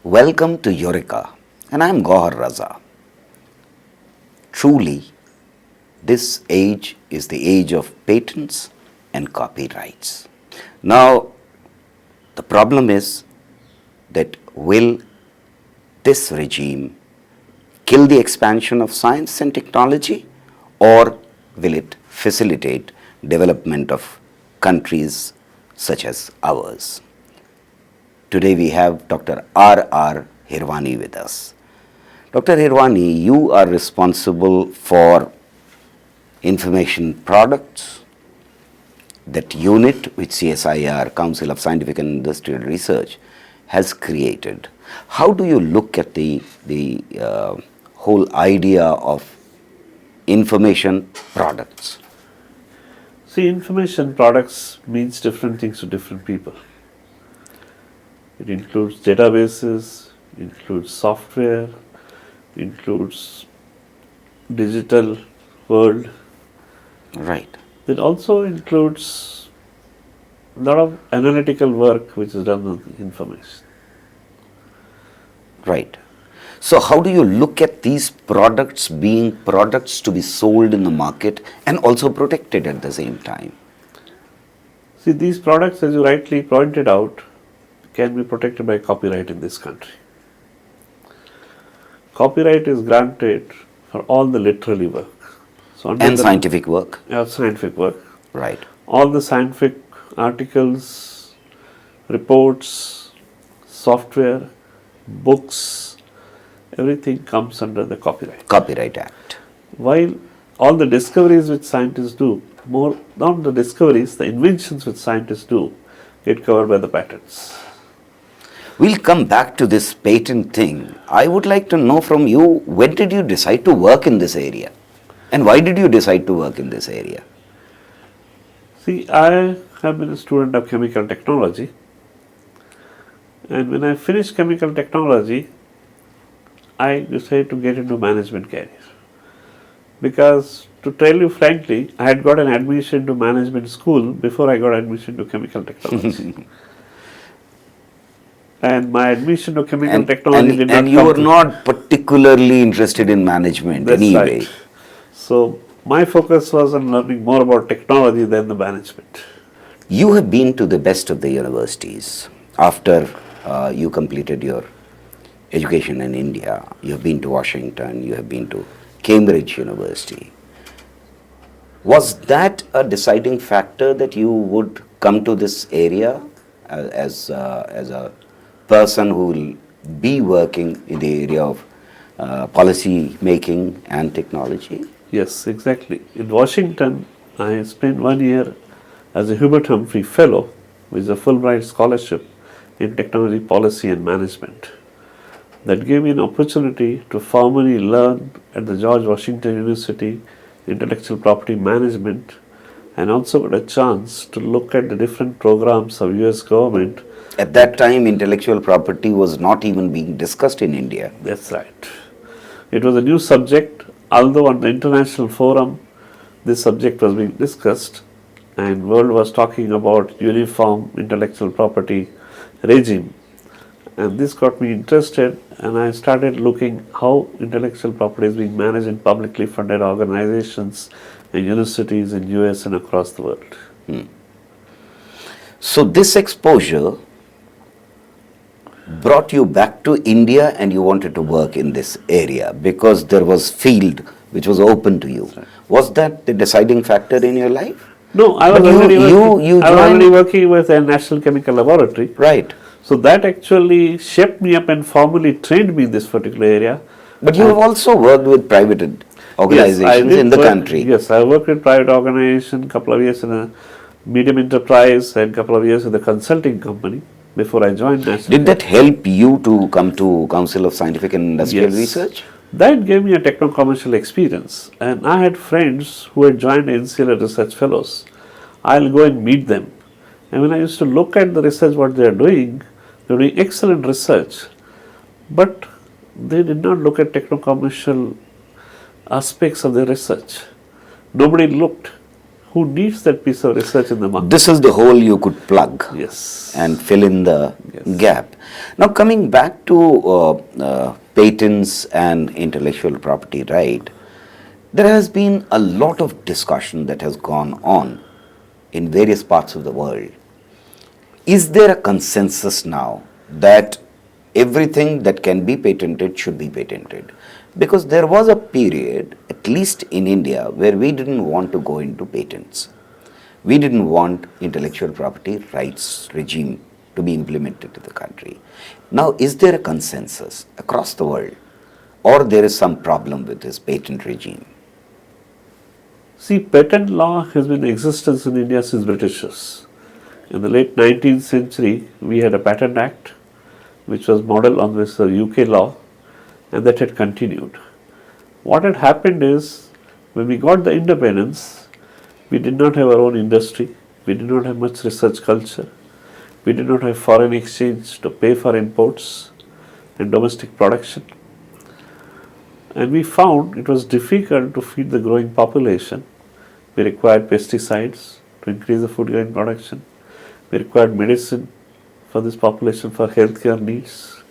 Welcome to Eureka, and I am Gauhar Raza. Truly, this age is the age of patents and copyrights. Now, the problem is that will this regime kill the expansion of science and technology, or will it facilitate development of countries such as ours? Today we have Dr. R R Hirwani with us. Dr. Hirwani, you are responsible for information products, that unit which CSIR, Council of Scientific and Industrial Research, has created. How do you look at the whole idea of information products? See, information products means different things to different people. It includes databases, includes software, includes digital world. Right. It also includes a lot of analytical work which is done on information. Right. So how do you look at these products being products to be sold in the market and also protected at the same time? See, these products, as you rightly pointed out, can be protected by copyright in this country. Copyright is granted for all the literary work. So And scientific work. Scientific work. Right. All the scientific articles, reports, software, books, everything comes under the copyright. Copyright Act. While all the discoveries which scientists do, more not the discoveries, the inventions which scientists do, get covered by the patents. We'll come back to this patent thing. I would like to know from you, when did you decide to work in this area? And why did you decide to work in this area? See, I have been a student of chemical technology, and when I finished chemical technology, I decided to get into management career. Because to tell you frankly, I had got an admission to management school before I got admission to chemical technology. And my admission to chemical technology did not And you were not particularly interested in management anyway. Right. So my focus was on learning more about technology than the management. You have been to the best of the universities. After you completed your education in India, you have been to Washington, you have been to Cambridge University. Was that a deciding factor that you would come to this area as a person who will be working in the area of policy making and technology? Yes, exactly. In Washington, I spent 1 year as a Hubert Humphrey Fellow, which is a Fulbright scholarship in technology policy and management. That gave me an opportunity to formally learn at the George Washington University intellectual property management, and also got a chance to look at the different programs of US government. At that time, intellectual property was not even being discussed in India. That's right. It was a new subject, although on the international forum, this subject was being discussed, and world was talking about uniform intellectual property regime. And this got me interested, and I started looking how intellectual property is being managed in publicly funded organizations and universities in US and across the world. So this exposure brought you back to India and you wanted to work in this area because there was field which was open to you. Right. Was that the deciding factor in your life? No, I was already working with a national chemical laboratory. Right. So that actually shaped me up and formally trained me in this particular area. But you have also worked with private organizations in the country. Yes, I worked with private organization, couple of years in a medium enterprise and couple of years with a consulting company before I joined national. Did that help you to come to Council of Scientific and Industrial Research? That gave me a techno-commercial experience, and I had friends who had joined NCL research fellows. I'll go and meet them, and when I used to look at the research what they are doing excellent research, but they did not look at techno-commercial aspects of their research. Nobody looked who needs that piece of research in the market. This is the hole you could plug. Yes. And fill in the Yes. gap. Now coming back to patents and intellectual property right, there has been a lot of discussion that has gone on in various parts of the world. Is there a consensus now that everything that can be patented should be patented? Because there was a period, at least in India, where we didn't want to go into patents. We didn't want intellectual property rights regime to be implemented to the country. Now, is there a consensus across the world, or there is some problem with this patent regime? See, patent law has been in existence in India since Britishers. In the late 19th century, we had a Patent Act, which was modeled on this UK law, and that had continued. What had happened is, when we got the independence, we did not have our own industry, we did not have much research culture, we did not have foreign exchange to pay for imports and domestic production. And we found it was difficult to feed the growing population. We required pesticides to increase the food grain production. We required medicine for this population for healthcare needs.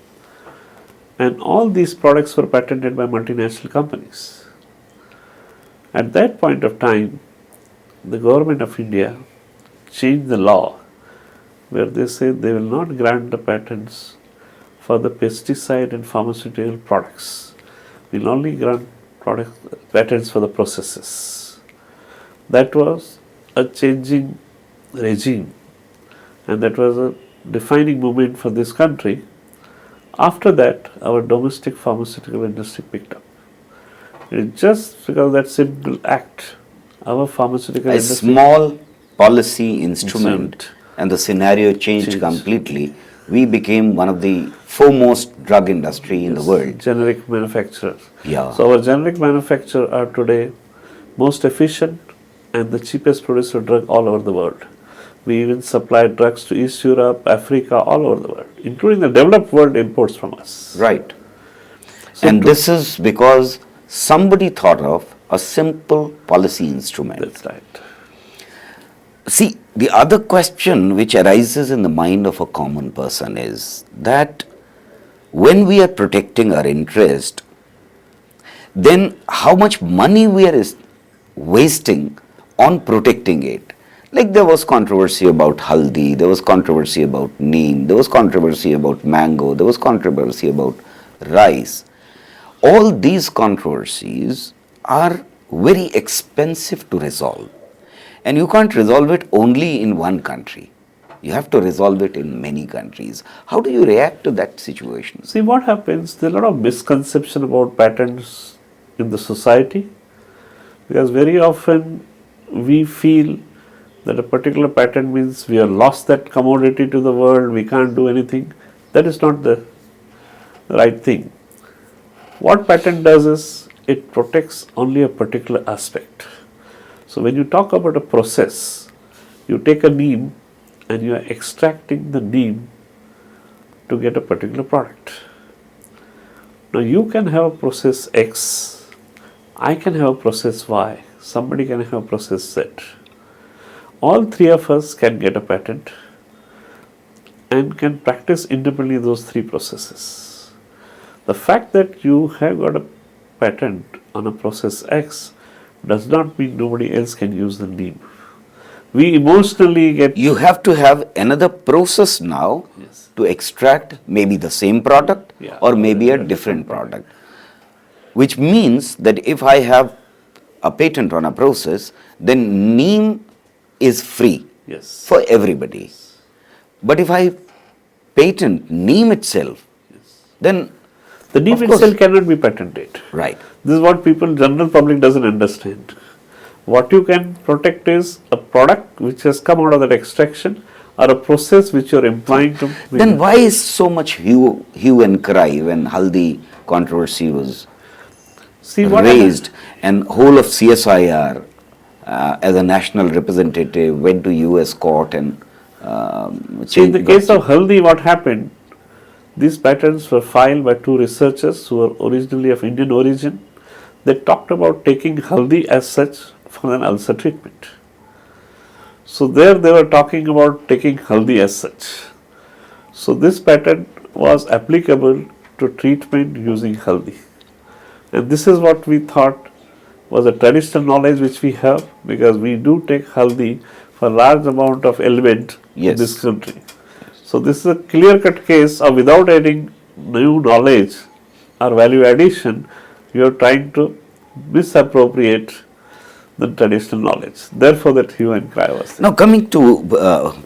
And all these products were patented by multinational companies. At that point of time, the government of India changed the law where they said they will not grant the patents for the pesticide and pharmaceutical products. We will only grant patents for the processes. That was a changing regime, and that was a defining moment for this country. After that, our domestic pharmaceutical industry picked up. It is just because of that simple act, our pharmaceutical industry... A small policy instrument and the scenario changed completely. We became one of the foremost drug industry in the world. Generic manufacturers. Yeah. So our generic manufacturers are today most efficient and the cheapest producer of drug all over the world. We even supply drugs to East Europe, Africa, all over the world, including the developed world imports from us. Right. So and this is because somebody thought of a simple policy instrument. That's right. See, the other question which arises in the mind of a common person is that when we are protecting our interest, then how much money we are wasting on protecting it. Like there was controversy about haldi, there was controversy about neem, there was controversy about mango, there was controversy about rice. All these controversies are very expensive to resolve. And you can't resolve it only in one country. You have to resolve it in many countries. How do you react to that situation? See what happens, there are a lot of misconception about patents in the society, because very often we feel that a particular patent means we have lost that commodity to the world, we can't do anything. That is not the right thing. What patent does is, it protects only a particular aspect. So when you talk about a process, you take a neem and you are extracting the neem to get a particular product. Now you can have a process X, I can have a process Y, somebody can have a process Z. All three of us can get a patent and can practice independently those three processes. The fact that you have got a patent on a process X does not mean nobody else can use the neem. We emotionally get... You have to have another process now to extract maybe the same product or maybe a different product. Which means that if I have a patent on a process, then neem is free for everybody. But if I patent neem itself, then the neem itself cannot be patented. Right. This is what people, general public doesn't understand. What you can protect is a product which has come out of that extraction or a process which you are implying to... Then why is so much hue and cry when haldi controversy was raised and whole of CSIR as a national representative went to US court and in the case of haldi, what happened, these patents were filed by two researchers who were originally of Indian origin. They talked about taking haldi as such for an ulcer treatment. So there they were talking about taking haldi as such. So this patent was applicable to treatment using haldi. And this is what we thought was a traditional knowledge which we have, because we do take haldi for large amount of element in this Yes. country. So this is a clear-cut case of without adding new knowledge or value addition, you are trying to misappropriate the traditional knowledge. Therefore, that hue and cry was there. Now, coming to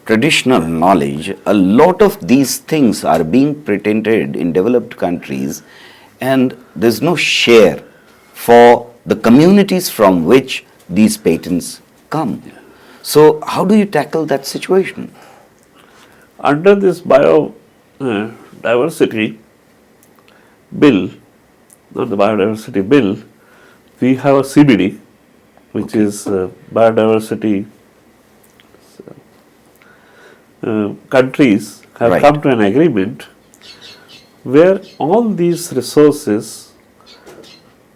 traditional knowledge, a lot of these things are being patented in developed countries, and there's no share for the communities from which these patents come. So, how do you tackle that situation? Under this biodiversity bill, not the biodiversity bill, we have a CBD, which is biodiversity countries have Right. come to an agreement where all these resources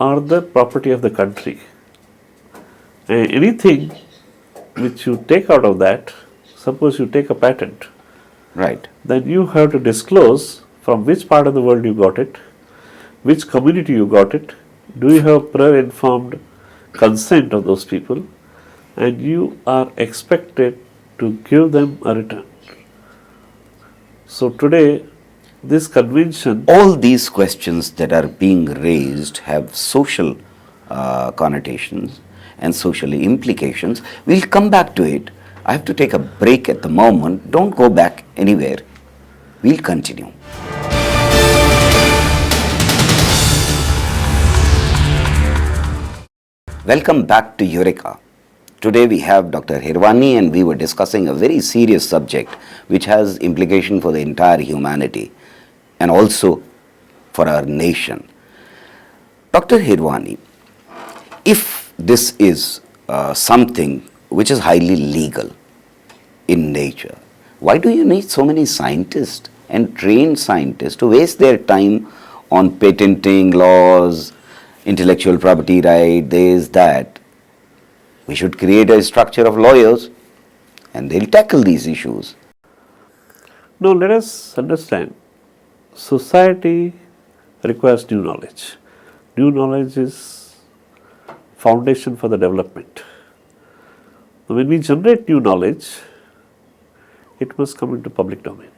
are the property of the country. And anything which you take out of that, suppose you take a patent, Right. then you have to disclose from which part of the world you got it, which community you got it, do you have prior informed consent of those people, and you are expected to give them a return. So today, this convention, All these questions that are being raised have social connotations and social implications. We'll come back to it. I have to take a break at the moment. Don't go back anywhere. We'll continue. Welcome back to Eureka. Today we have Dr. Hirwani, and we were discussing a very serious subject which has implication for the entire humanity and also for our nation. Dr. Hirwani, if this is something which is highly legal in nature, why do you need so many scientists and trained scientists to waste their time on patenting laws, intellectual property right, this, that? We should create a structure of lawyers and they'll tackle these issues. now let us understand, society requires new knowledge. New knowledge is foundation for the development. When we generate new knowledge, it must come into public domain.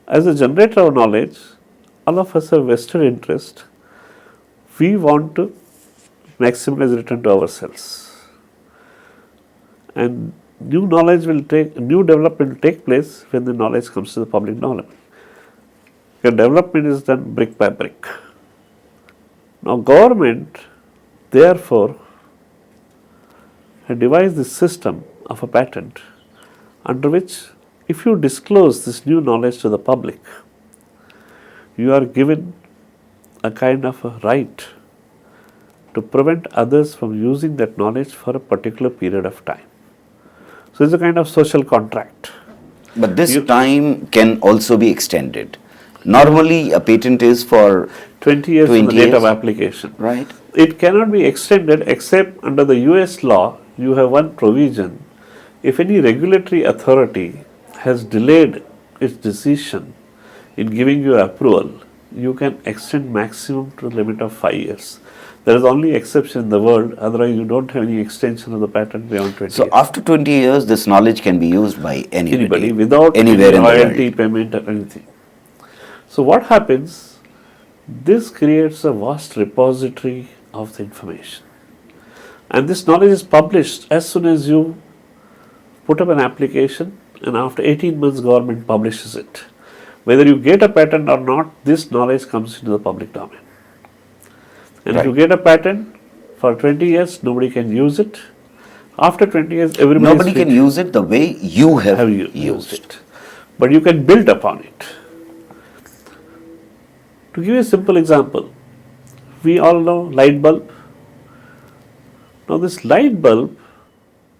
As a generator of knowledge, all of us have vested interest. We want to maximize return to ourselves. And new development will take place when the knowledge comes to the public domain. The development is done brick by brick. Now government, therefore, had devised this system of a patent under which if you disclose this new knowledge to the public, you are given a kind of a right to prevent others from using that knowledge for a particular period of time. So it's a kind of social contract. But this time can also be extended. Normally, a patent is for 20 years from 20 the date of years. application. Right. It cannot be extended except under the US law, you have one provision. If any regulatory authority has delayed its decision in giving you approval, you can extend maximum to the limit of 5 years. There is only exception in the world, otherwise you don't have any extension of the patent beyond 20 So years. after 20 years, this knowledge can be used by Anybody without anywhere any in the royalty world. payment or anything. So what happens? This creates a vast repository of the information. And this knowledge is published as soon as you put up an application, and after 18 months government publishes it. Whether you get a patent or not, this knowledge comes into the public domain. And if you Right. get a patent, for 20 years nobody can use it. After 20 years everybody Nobody can use it the way you have, have used it. But you can build upon it. To give you a simple example, we all know light bulb. Now this light bulb,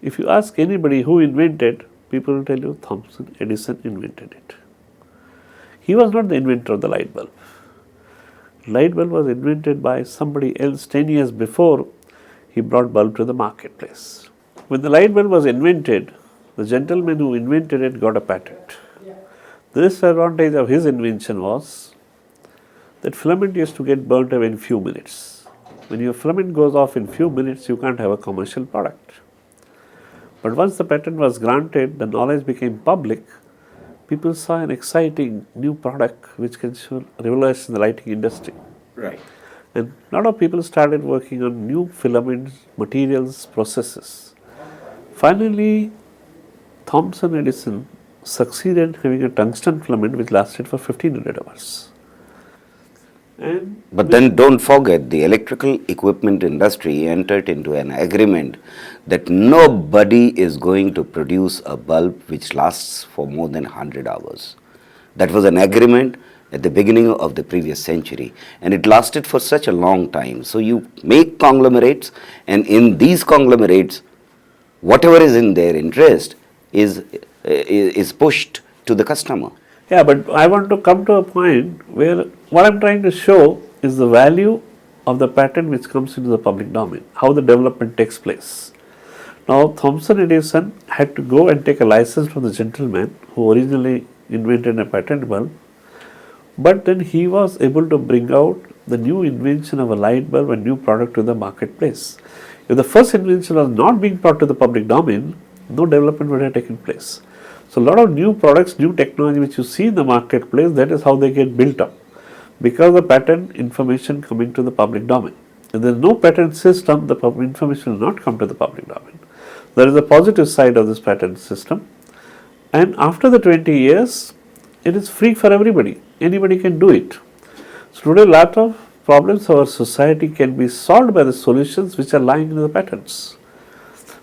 if you ask anybody who invented, people will tell you Thomson Edison invented it. He was not the inventor of the light bulb. Light bulb was invented by somebody else 10 years before he brought bulb to the marketplace. when the light bulb was invented, the gentleman who invented it got a patent. The disadvantage of his invention was that filament used to get burnt away in few minutes. When your filament goes off in few minutes, you can't have a commercial product. But once the patent was granted, the knowledge became public. People saw an exciting new product which can revolutionize the lighting industry. Right. And a lot of people started working on new filaments, materials, processes. Finally, Thomson Edison succeeded having a tungsten filament which lasted for 1500 hours. But then don't forget, the electrical equipment industry entered into an agreement that nobody is going to produce a bulb which lasts for more than 100 hours. That was an agreement at the beginning of the previous century, and it lasted for such a long time. So you make conglomerates, and in these conglomerates, whatever is in their interest is pushed to the customer. Yeah, but I want to come to a point where what I am trying to show is the value of the patent which comes into the public domain, how the development takes place. Now, Thomson Edison had to go and take a license from the gentleman who originally invented a patent bulb, but then he was able to bring out the new invention of a light bulb and new product to the marketplace. If the first invention was not being brought to the public domain, no development would have taken place. So, a lot of new products, new technology which you see in the marketplace, that is how they get built up, because the patent information coming to the public domain. If there is no patent system, the information will not come to the public domain. There is a positive side of this patent system, and after the 20 years, it is free for everybody. Anybody can do it. So, today a lot of problems of our society can be solved by the solutions which are lying in the patents.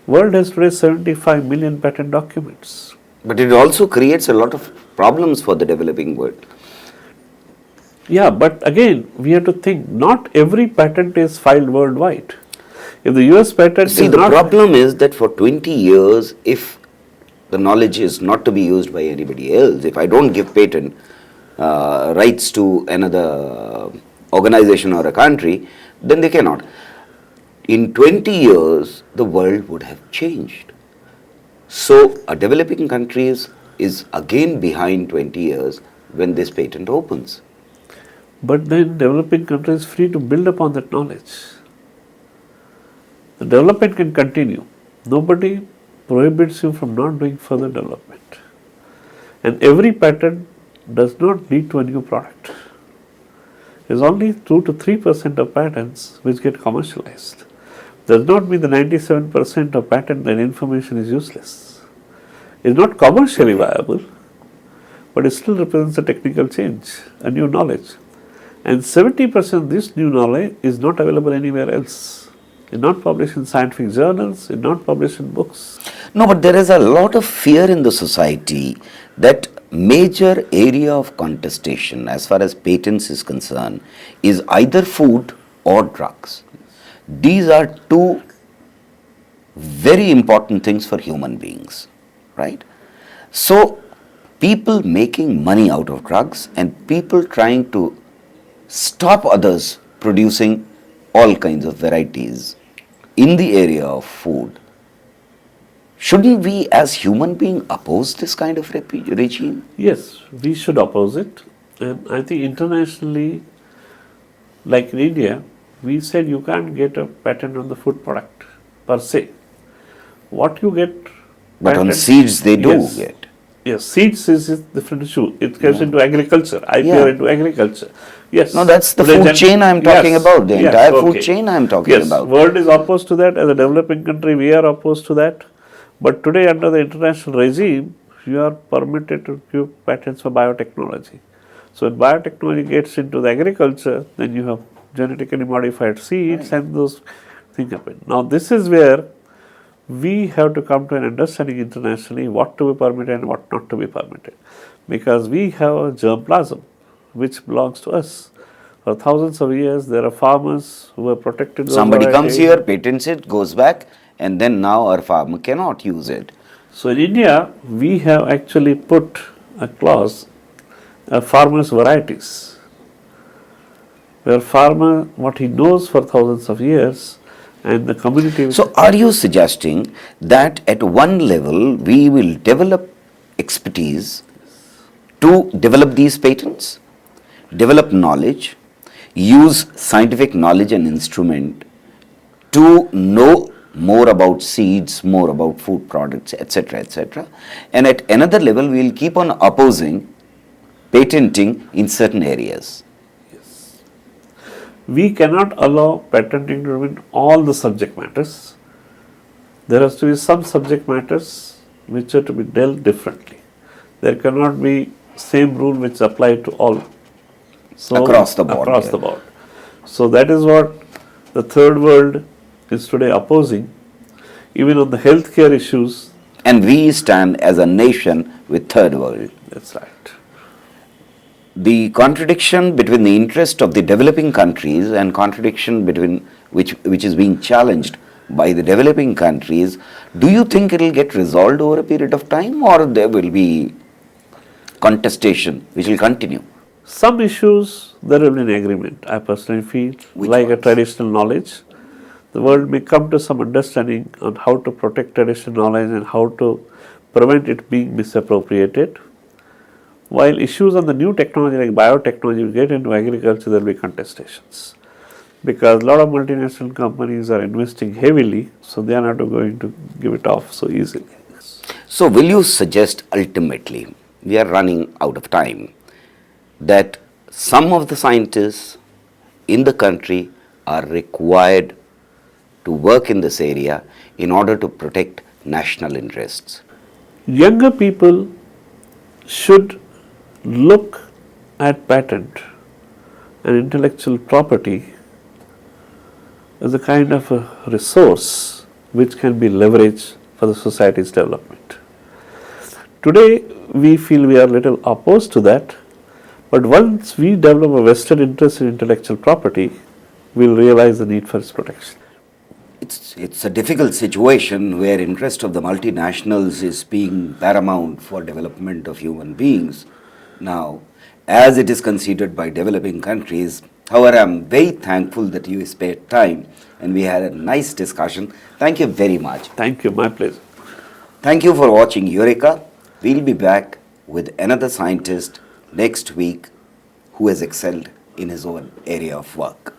World has today 75 million patent documents. But it also creates a lot of problems for the developing world. Yeah, but again, we have to think, not every patent is filed worldwide. If the US patent See, is the not... problem is that for 20 years, if the knowledge is not to be used by anybody else, if I don't give patent rights to another organization or a country, then they cannot. In 20 years, the world would have changed. So, a developing country is again behind 20 years when this patent opens. But then developing country is free to build upon that knowledge. The development can continue. Nobody prohibits you from not doing further development. And every patent does not lead to a new product. There is only 2 to 3% of patents which get commercialized. Does not mean the 97% of patent and information is useless. It is not commercially viable, but it still represents a technical change, a new knowledge. And 70% of this new knowledge is not available anywhere else. It is not published in scientific journals, it is not published in books. No, but there is a lot of fear in the society that major area of contestation as far as patents is concerned is either food or drugs. These are two very important things for human beings, right? So, people making money out of drugs and people trying to stop others producing all kinds of varieties in the area of food. Shouldn't we as human beings oppose this kind of regime? Yes, we should oppose it. And I think internationally, like in India, we said you can't get a patent on the food product per se. What you get... But on seeds they do yes, get. Yes, seeds is a different issue. It gets into agriculture, IPR into agriculture. Yes. No, that's the food chain I am talking about, the entire food chain I am talking about. Yes, world is opposed to that. As a developing country, we are opposed to that. But today under the international regime, you are permitted to give patents for biotechnology. So when biotechnology gets into the agriculture, then you have genetically modified seeds and those things happen. Now this is where we have to come to an understanding internationally what to be permitted and what not to be permitted. Because we have a germplasm which belongs to us. For thousands of years there are farmers who have protected those Somebody varieties. comes here, patents it, goes back, and then now our farmer cannot use it. So in India, we have actually put a clause, farmers' varieties, where farmer, what he knows for thousands of years, and the community. So, are you suggesting that at one level we will develop expertise to develop these patents, develop knowledge, use scientific knowledge and instrument to know more about seeds, more about food products, etc., etc. And at another level, we will keep on opposing patenting in certain areas. We cannot allow patenting to remain all the subject matters. There has to be some subject matters which are to be dealt differently. There cannot be same rule which apply to all. So Across the board, Across yeah. the board. So that is what the third world is today opposing. Even on the healthcare issues. And we stand as a nation with third world. That's right. The contradiction between the interest of the developing countries and contradiction between which is being challenged by the developing countries, do you think it will get resolved over a period of time, or there will be contestation which will continue? Some issues there will be an agreement, I personally feel, Which like a ones? traditional knowledge. The world may come to some understanding on how to protect traditional knowledge and how to prevent it being misappropriated. While issues on the new technology like biotechnology will get into agriculture, there will be contestations. Because a lot of multinational companies are investing heavily, so they are not going to give it off so easily. So, will you suggest ultimately, we are running out of time, that some of the scientists in the country are required to work in this area in order to protect national interests? Younger people should look at patent and intellectual property as a kind of a resource which can be leveraged for the society's development. Today, we feel we are a little opposed to that, but once we develop a vested interest in intellectual property, we will realize the need for its protection. It's a difficult situation where interest of the multinationals is being paramount for development of human beings. Now, as it is considered by developing countries, however, I'm very thankful that you spared time and we had a nice discussion. Thank you very much. Thank you, my pleasure. Thank you for watching Eureka. We'll be back with another scientist next week who has excelled in his own area of work.